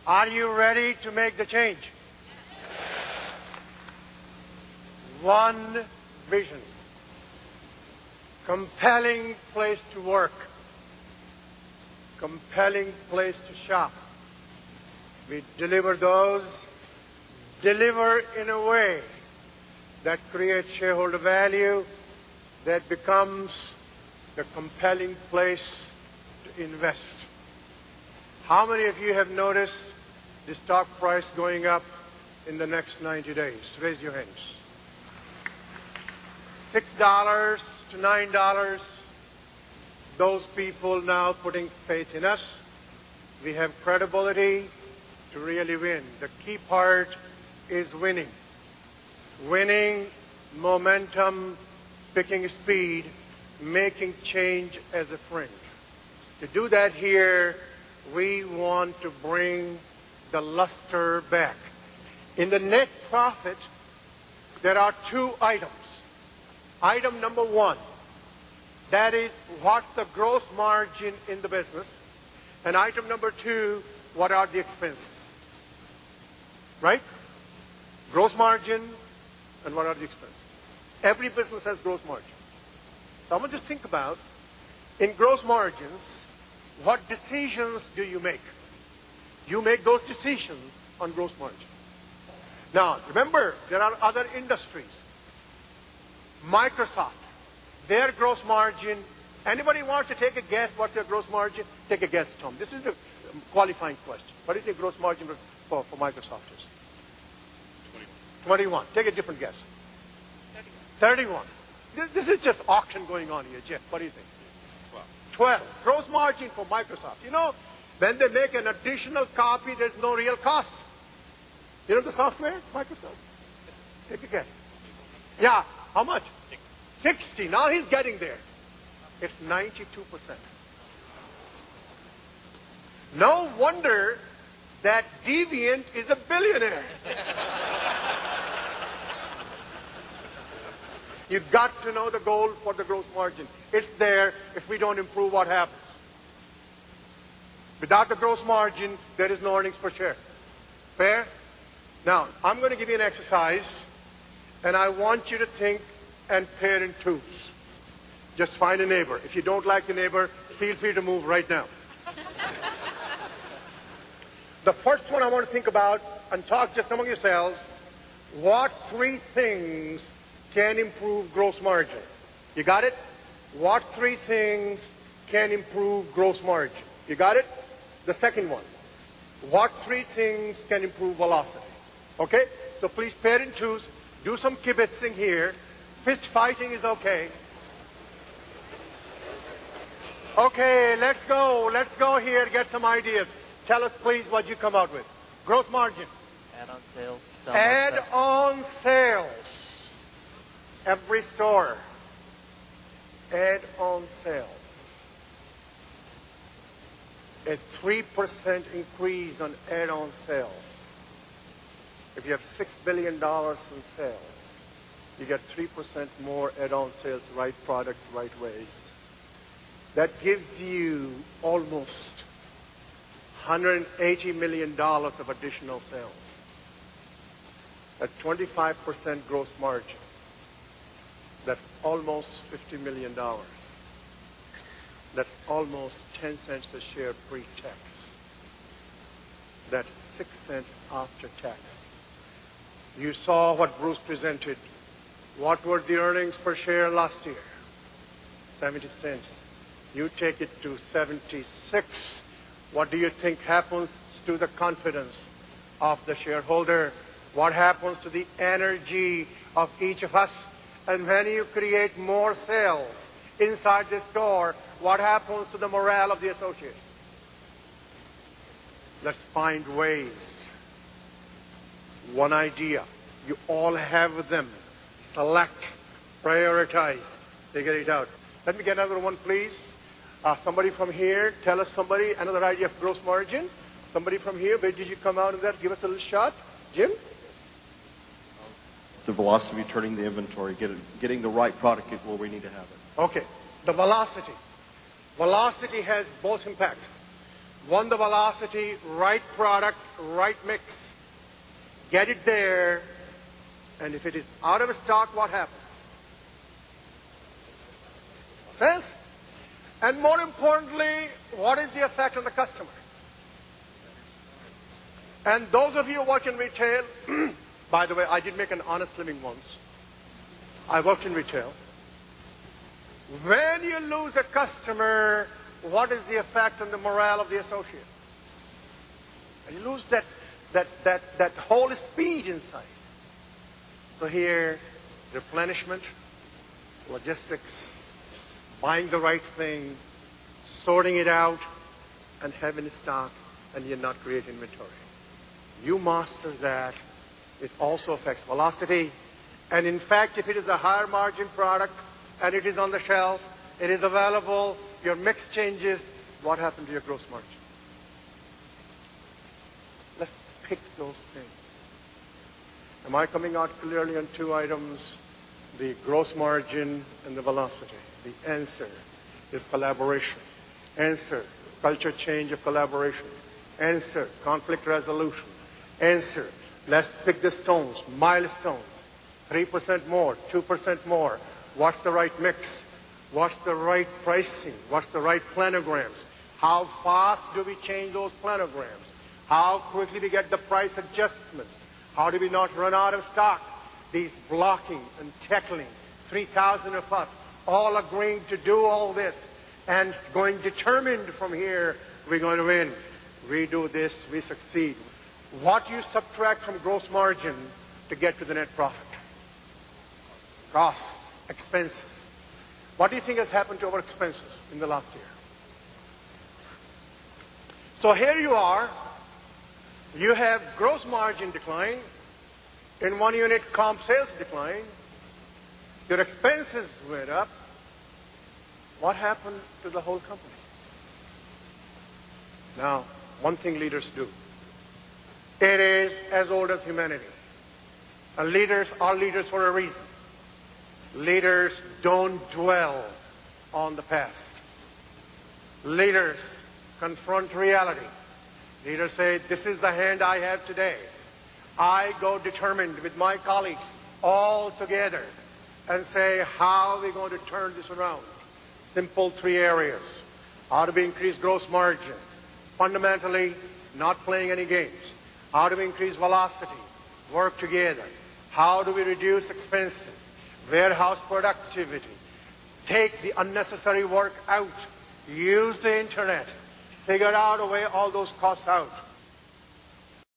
Are you ready to make the change? One vision. Compelling place to work. Compelling place to shop. We deliver those. Deliver in a way that creates shareholder value, that becomes the compelling place to invest. How many of you have noticed the stock price going up in the next 90 days? Raise your hands. $6 to $9. Those people now putting faith in us. We have credibility to really win. The key part is winning. Winning, momentum, picking speed, making change as a friend. To do that here, we want to bring the luster back. In the net profit, there are two items. Item number one, that is what's the gross margin in the business. And item number two, what are the expenses? Right? Gross margin and what are the expenses? Every business has gross margin. So I want you to think about, in gross margins, what decisions do you make? You make those decisions on gross margin. Now, remember, there are other industries. Microsoft, their gross margin, anybody wants to take a guess what's their gross margin? Take a guess, Tom. This is the qualifying question. What is your gross margin for Microsoft is? 21. Take a different guess. 31. This is just auction going on here, Jeff. What do you think? 12. Gross margin for Microsoft. You know, when they make an additional copy, there's no real cost. You know the software, Microsoft? Take a guess. Yeah. How much? 60. Now he's getting there. It's 92%. No wonder that Deviant is a billionaire. You've got to know the goal for the gross margin. It's there. If we don't improve, what happens? Without the gross margin, there is no earnings per share. Fair? Now, I'm going to give you an exercise, and I want you to think and pair in twos. Just find a neighbor. If you don't like the neighbor, feel free to move right now. The first one I want to think about, and talk just among yourselves, what three things can improve gross margin? You got it? What three things can improve gross margin? You got it? The second one. What three things can improve velocity? Okay? So please pair in twos. Do some kibitzing here. Fist fighting is okay. Okay, let's go. Let's go here and get some ideas. Tell us, please, what you come out with. Gross margin. Add-on sales. Add-on sales. Every store. Add-on sales. A 3% increase on add-on sales. If you have $6 billion in sales, you get 3% more add-on sales, right products, right ways. That gives you almost $180 million of additional sales. At 25% gross margin, that's almost $50 million. That's almost 10 cents a share pre-tax. That's 6 cents after tax. You saw what Bruce presented. What were the earnings per share last year? 70 cents. You take it to 76. What do you think happens to the confidence of the shareholder? What happens to the energy of each of us? And when you create more sales inside the store, what happens to the morale of the associates? Let's find ways. One idea. You all have them. Select, prioritize, figure it out. Let me get another one, please. Somebody from here, tell us somebody, another idea of gross margin. Somebody from here, where did you come out of that? Give us a little shot. Jim? The velocity of turning the inventory, getting the right product where we need to have it. Okay, the velocity. Velocity has both impacts. One, the velocity, right product, right mix. Get it there, and if it is out of stock, what happens? Sales. And more importantly, what is the effect on the customer? And those of you who work in retail, by the way, I did make an honest living once. I worked in retail. When you lose a customer, what is the effect on the morale of the associate? And you lose that whole speed inside. So here, replenishment, logistics, buying the right thing, sorting it out, and having it stock, and you're not creating inventory. You master that. It also affects velocity. And in fact, if it is a higher margin product and it is on the shelf, it is available, your mix changes, what happened to your gross margin? Let's pick those things. Am I coming out clearly on two items? The gross margin and the velocity. The answer is collaboration. Answer, culture change of collaboration. Answer, conflict resolution. Answer, let's pick the stones, milestones. 3% more, 2% more. What's the right mix? What's the right pricing? What's the right planograms? How fast do we change those planograms? How quickly we get the price adjustments? How do we not run out of stock? These blocking and tackling, 3,000 of us, all agreeing to do all this and going determined from here, we're going to win. We do this, we succeed. What you subtract from gross margin to get to the net profit? Costs, expenses. What do you think has happened to our expenses in the last year? So here you are. You have gross margin decline. In one unit, comp sales decline. Your expenses went up. What happened to the whole company? Now, one thing leaders do. It is as old as humanity. And leaders are leaders for a reason. Leaders don't dwell on the past. Leaders confront reality. Leaders say, this is the hand I have today. I go determined with my colleagues all together and say, how are we going to turn this around? Simple three areas. How do we increase gross margin? Fundamentally, not playing any games. How do we increase velocity? Work together. How do we reduce expenses? Warehouse productivity. Take the unnecessary work out. Use the internet. Figure out a way all those costs out.